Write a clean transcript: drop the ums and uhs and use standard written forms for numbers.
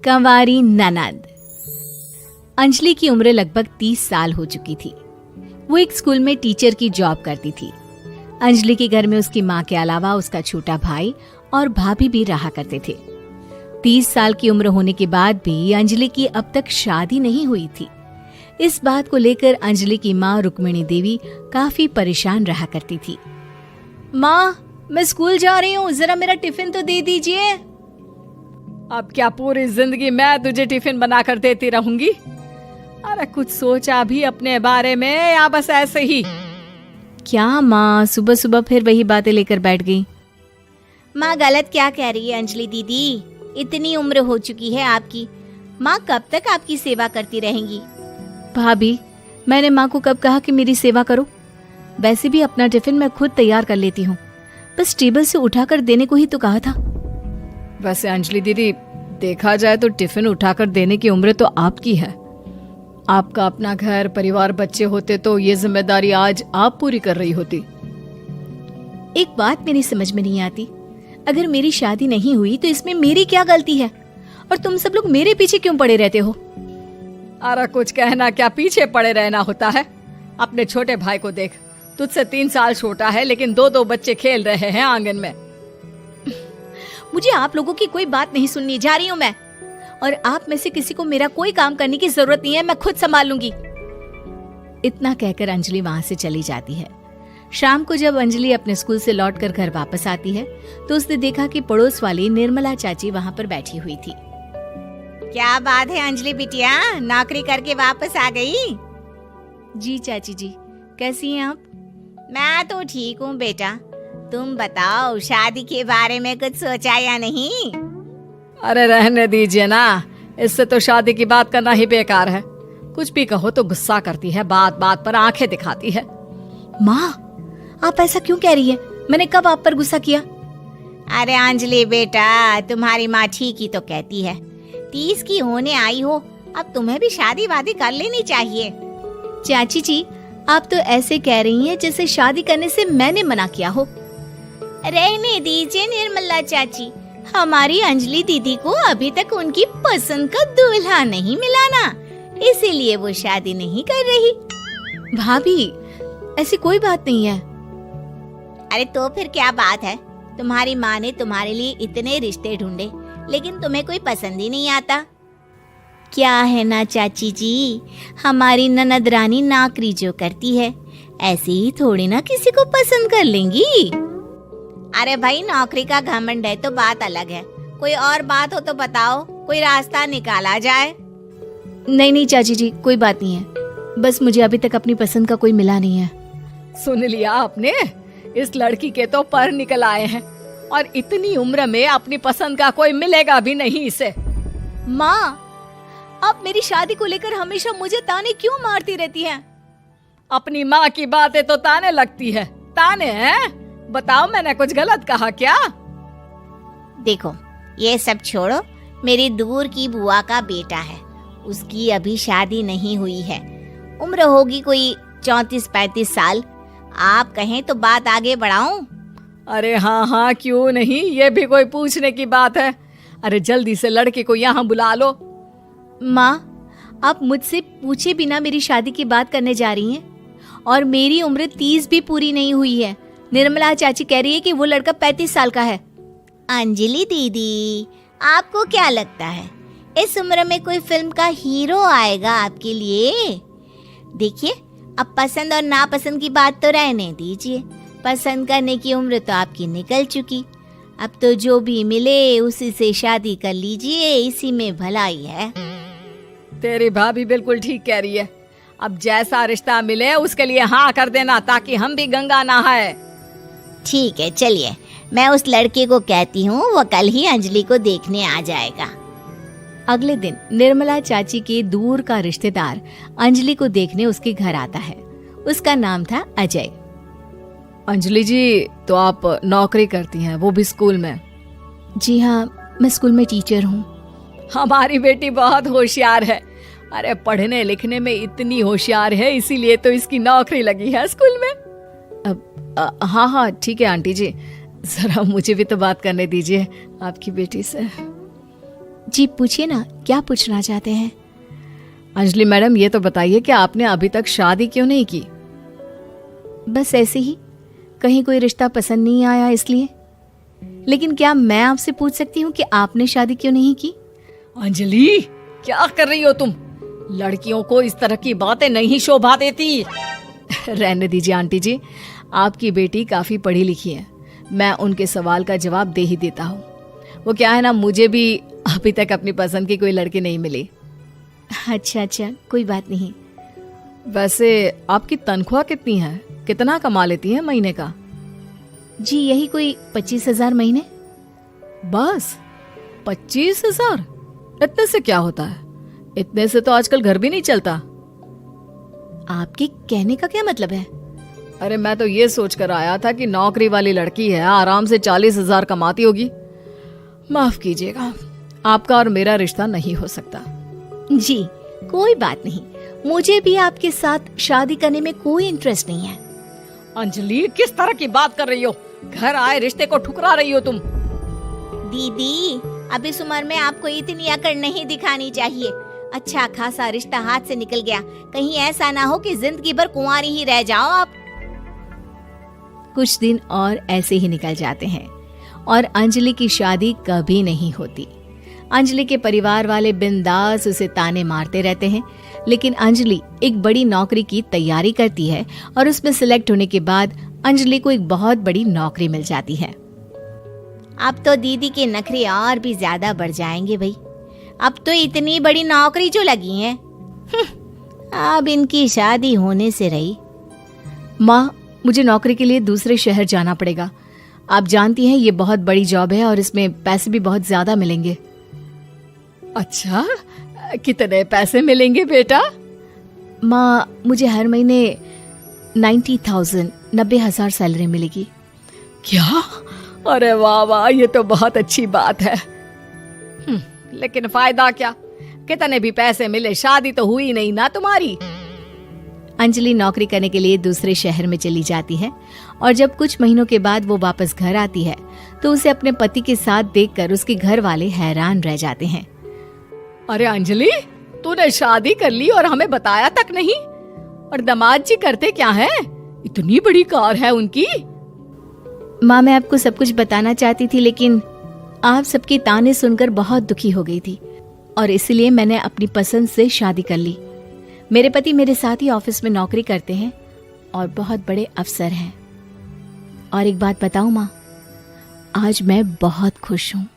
कंवारी ननद। अंजलि की उम्र लगभग 30 साल हो चुकी थी। वो एक स्कूल में टीचर की जॉब करती थी। अंजलि के घर में उसकी माँ के अलावा उसका छोटा भाई और भाभी भी रहा करते थे। 30 साल की उम्र होने के बाद भी अंजलि की अब तक शादी नहीं हुई थी। इस बात को लेकर अंजलि की माँ रुक्मिणी देवी काफी परेशान रहा करती थी। माँ, मैं स्कूल जा रही हूँ, जरा मेरा टिफिन तो दे दीजिए। अब क्या पूरी जिंदगी मैं तुझे टिफिन बनाकर देती रहूंगी? अरे कुछ सोचा भी अपने बारे में या बस ऐसे ही? क्या माँ, सुबह सुबह फिर वही बातें लेकर बैठ गई। माँ गलत क्या कह रही है अंजलि दीदी? इतनी उम्र हो चुकी है आपकी, माँ कब तक आपकी सेवा करती रहेंगी? भाभी, मैंने माँ को कब कहा कि मेरी सेवा करो? वैसे भी अपना टिफिन मैं खुद तैयार कर लेती हूँ, बस टेबल से उठाकर देने को ही तो कहा था। वैसे अंजलि दीदी, देखा जाए तो टिफिन उठाकर देने की उम्र तो आपकी है। आपका अपना घर परिवार बच्चे होते तो ये जिम्मेदारी आज आप पूरी कर रही होती। एक बात मेरी समझ में नहीं आती, अगर मेरी शादी नहीं हुई तो इसमें मेरी क्या गलती है? और तुम सब लोग मेरे पीछे क्यों पड़े रहते हो? अरे कुछ कहना क्या पीछे पड़े रहना होता है? अपने छोटे भाई को देख, तुझसे 3 साल छोटा है लेकिन 2 बच्चे खेल रहे हैं आंगन में। मुझे आप लोगों की कोई बात नहीं सुननी, जा रही हूँ मैं। और आप में से किसी को मेरा कोई काम करने की जरूरत नहीं है, मैं खुद संभाल लूंगी। इतना कहकर अंजलि वहां से चली जाती है। शाम को जब अंजलि अपने स्कूल से लौटकर घर वापस आती है तो उसने देखा कि पड़ोस वाली निर्मला चाची वहां पर बैठी हुई थी। क्या बात है अंजलि बिटिया, नौकरी करके वापस आ गई? जी चाची जी, कैसी हैं आप? मैं तो ठीक हूँ बेटा, तुम बताओ शादी के बारे में कुछ सोचा या नहीं? अरे रहने दीजिए ना, इससे तो शादी की बात करना ही बेकार है। कुछ भी कहो तो गुस्सा करती है, बात बात पर आंखें दिखाती है। माँ, आप ऐसा क्यों कह रही है? मैंने कब आप पर गुस्सा किया? अरे अंजलि बेटा, तुम्हारी माँ ठीक ही तो कहती है। 30 की होने आई हो, अब तुम्हें भी शादी वादी कर लेनी चाहिए। चाची जी, आप तो ऐसे कह रही हैं जैसे शादी करने से मैंने मना किया हो। रहने दीजिए निर्मला चाची, हमारी अंजलि दीदी को अभी तक उनकी पसंद का दूल्हा नहीं मिला ना, इसीलिए वो शादी नहीं कर रही। भाभी, ऐसी कोई बात नहीं है। अरे तो फिर क्या बात है? तुम्हारी माँ ने तुम्हारे लिए इतने रिश्ते ढूंढे लेकिन तुम्हें कोई पसंद ही नहीं आता। क्या है ना चाची जी, हमारी ननद रानी नौकरी जो करती है ऐसे ही थोड़ी ना किसी को पसंद कर लेंगी। अरे भाई, नौकरी का घमंड है तो बात अलग है, कोई और बात हो तो बताओ, कोई रास्ता निकाला जाए। नहीं नहीं चाची जी, कोई बात नहीं है, बस मुझे अभी तक अपनी पसंद का कोई मिला नहीं है। सुन लिया आपने? इस लड़की के तो पर निकल आए हैं और इतनी उम्र में अपनी पसंद का कोई मिलेगा भी नहीं इसे। माँ, आप मेरी शादी को लेकर हमेशा मुझे ताने क्यों मारती रहती हैं? अपनी माँ की बातें तो ताने लगती है। ताने हैं? बताओ, मैंने कुछ गलत कहा क्या? देखो, ये सब छोड़ो, मेरी दूर की बुआ का बेटा है, उसकी अभी शादी नहीं हुई है, उम्र होगी कोई 34-35 साल। आप कहें तो बात आगे बढ़ाऊं? अरे हाँ हाँ, क्यों नहीं, ये भी कोई पूछने की बात है। अरे जल्दी से लड़के को यहाँ बुला लो। माँ, आप मुझसे पूछे बिना मेरी शादी की बात करने जा रही हैं, और मेरी उम्र 30 भी पूरी नहीं हुई है। निर्मला चाची कह रही है कि वो लड़का 35 साल का है। अंजलि दीदी, आपको क्या लगता है इस उम्र में कोई फिल्म का हीरो आएगा आपके लिए? देखिए, अब पसंद और नापसंद की बात तो रहने दीजिए, पसंद करने की उम्र तो आपकी निकल चुकी। अब तो जो भी मिले उसी से शादी कर लीजिए, इसी में भलाई है। तेरी भाभी बिल्कुल ठीक कह रही है। अब जैसा रिश्ता मिले उसके लिए हाँ कर देना, ताकि हम भी गंगा नहाए। ठीक है, चलिए मैं उस लड़के को कहती हूँ, वो कल ही अंजलि को देखने आ जाएगा। अगले दिन निर्मला चाची के दूर का रिश्तेदार अंजलि को देखने उसके घर आता है। उसका नाम था अजय। अंजलि जी, तो आप नौकरी करती हैं, वो भी स्कूल में? जी हाँ, मैं स्कूल में टीचर हूँ। हमारी बेटी बहुत होशियार है। अरे पढ़ने लिखने में इतनी होशियार है, इसीलिए तो इसकी नौकरी लगी है स्कूल में। हाँ हाँ ठीक है आंटी जी, जरा मुझे भी तो बात करने दीजिए आपकी बेटी से। जी पूछिए ना, क्या पूछना चाहते हैं? अंजलि मैडम, ये तो बताइए कि आपने अभी तक शादी क्यों नहीं की? बस ऐसे ही, कहीं कोई रिश्ता पसंद नहीं आया इसलिए। लेकिन क्या मैं आपसे पूछ सकती हूँ कि आपने शादी क्यों नहीं की? अंजलि, क्या कर रही हो तुम? लड़कियों को इस तरह की बातें नहीं शोभा देती। रहने दीजिए आंटी जी, आपकी बेटी काफी पढ़ी लिखी है, मैं उनके सवाल का जवाब दे ही देता हूँ। वो क्या है ना, मुझे भी अभी तक अपनी पसंद की कोई लड़की नहीं मिली। अच्छा, कोई बात नहीं। वैसे आपकी तनख्वाह कितनी है? कितना कमा लेती है महीने का? जी यही कोई 25,000 महीने। बस 25,000? इतने से क्या होता है? इतने से तो आजकल घर भी नहीं चलता। आपके कहने का क्या मतलब है? अरे मैं तो ये सोच कर आया था कि नौकरी वाली लड़की है, आराम से 40,000 कमाती होगी। माफ कीजिएगा, आपका और मेरा रिश्ता नहीं हो सकता। जी कोई बात नहीं, मुझे भी आपके साथ शादी करने में कोई इंटरेस्ट नहीं है। अंजलि, किस तरह की बात कर रही हो? घर आए रिश्ते को ठुकरा रही हो तुम। दीदी, अब इस उम्र में आपको इतनी अकड़ नहीं दिखानी चाहिए। अच्छा खासा रिश्ता हाथ से निकल गया, कहीं ऐसा ना हो कि जिंदगी भर कुंवारी ही रह जाओ आप। कुछ दिन और ऐसे ही निकल जाते हैं और अंजलि की शादी कभी नहीं होती। अंजलि के परिवार वाले बिंदास उसे ताने मारते रहते हैं, लेकिन अंजलि एक बड़ी नौकरी की तैयारी करती है और उसमें सिलेक्ट होने के बाद अंजलि को एक बहुत बड़ी नौकरी मिल जाती है। अब तो दीदी के नखरे और भी ज्यादा बढ़ जाएंगे भाई। अब तो इतनी बड़ी नौकरी जो लगी है, अब इनकी शादी होने से रही। माँ, मुझे नौकरी के लिए दूसरे शहर जाना पड़ेगा। आप जानती हैं ये बहुत बड़ी जॉब है और इसमें पैसे भी बहुत ज्यादा मिलेंगे। अच्छा, कितने पैसे मिलेंगे बेटा? माँ, मुझे हर महीने 90,000 सैलरी मिलेगी। क्या? अरे वाह वाह, ये तो बहुत अच्छी बात है। लेकिन फायदा क्या? कितने भी पैसे मिले, शादी तो हुई नहीं ना तुम्हारी। अंजलि नौकरी करने के लिए दूसरे शहर में चली जाती है और जब कुछ महीनों के बाद वो वापस घर आती है तो उसे अपने पति के साथ देखकर उसके घर वाले हैरान रह जाते हैं। अरे अंजलि, तूने शादी कर ली और हमें बताया तक नहीं। और दामाद जी करते क्या है? इतनी बड़ी कार है उनकी। माँ, मैं आपको सब कुछ बताना चाहती थी, लेकिन आप सबके ताने सुनकर बहुत दुखी हो गई थी और इसलिए मैंने अपनी पसंद से शादी कर ली। मेरे पति मेरे साथ ही ऑफिस में नौकरी करते हैं और बहुत बड़े अफसर हैं। और एक बात बताऊं माँ, आज मैं बहुत खुश हूँ।